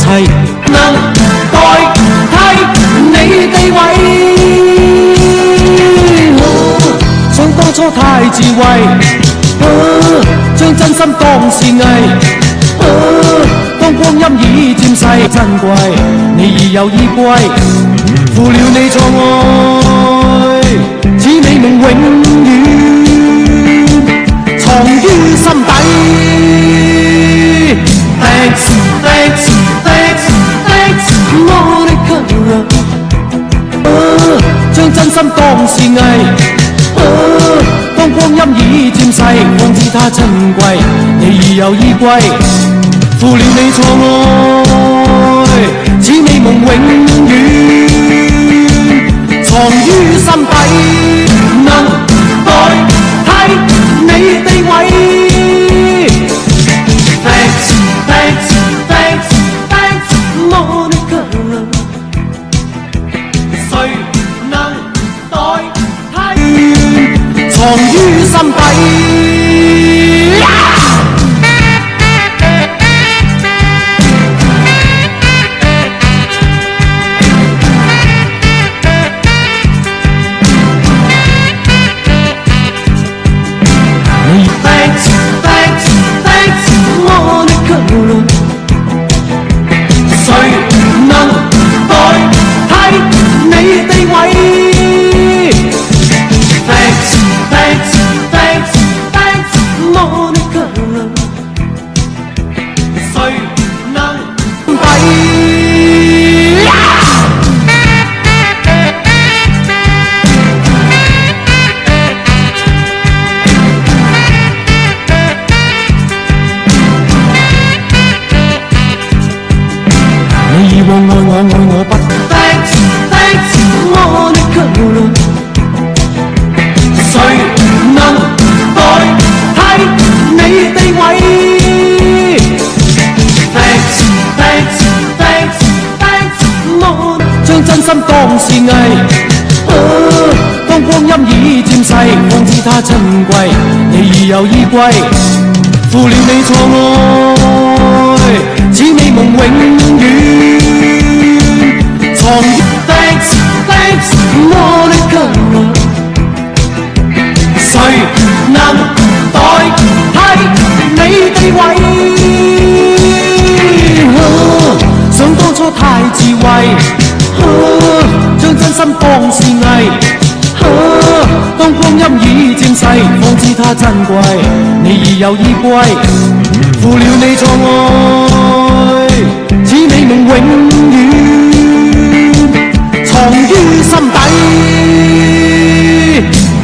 齊，能代替你地位。想當初太智慧，將真心當是藝。當光陰已漸逝，珍貴你已有依歸，負了你錯愛，此美夢永遠藏於心底。Thanks, thanks, thanks, thanks, Monica。將真心當是藝。當光陰已漸逝，方知它珍貴，你已有依歸，負了你錯愛，此美夢永遠藏於心底，能代替你地位。Thanks, thanks, thanks, thanks, Monica。誰能代替藏於心底。以往愛我不 Thanks, thanks, Monica。 誰能代替你地位 Thanks, thanks, thanks, thanks, Monica。 將真心當是藝，當光陰已漸逝，方知它珍貴，你已有依歸，負了你錯愛，此美夢永遠藏於 Thanks, thanks, Monica。 誰能代替你地位？想當初太智慧，將真心當是藝。當光陰已漸逝，方知它珍貴，你已有依歸，負了你錯愛，此美夢永遠藏於心底。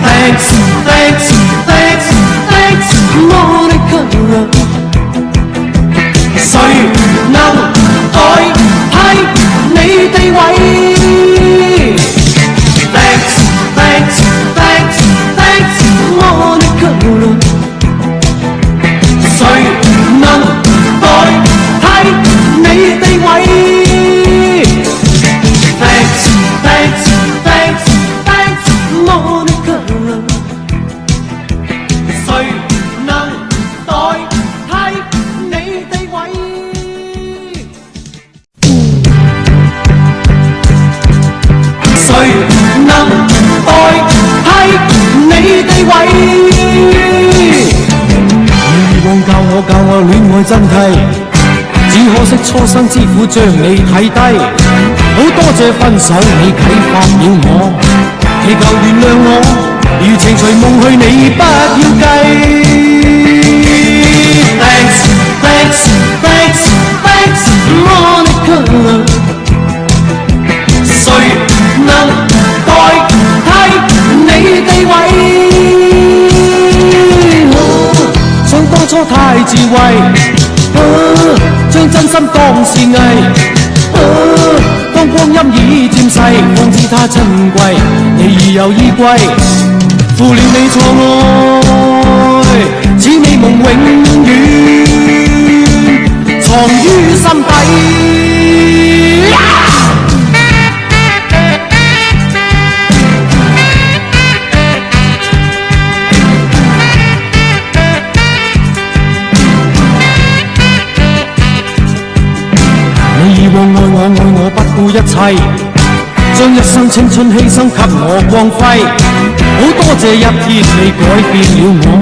Thanks, thanks, thanks, thanks, Monica。 誰能代替你地位？ Thanks, thanks, thanks, thanks, Monica。 誰能代替你地位？ Thanks, thanks, thanks, thanks, Monica。 誰能代替你地位？誰能代替你地位？以往教我戀愛真諦，只可惜初生之虎將你睇低。好多謝分手你啟發了我，祈求原諒我，如情隨夢去你不要計。Thanks, thanks, thanks, thanks, Monica。 誰能代替你地位？想當初太智慧，將真心當是藝。當光陰已漸逝，方知它珍貴，你已有依歸，負了你錯愛，此美夢永遠藏於心底。以往愛我不顧一切，將一生青春犧牲給我光輝。好多謝一天你改變了我。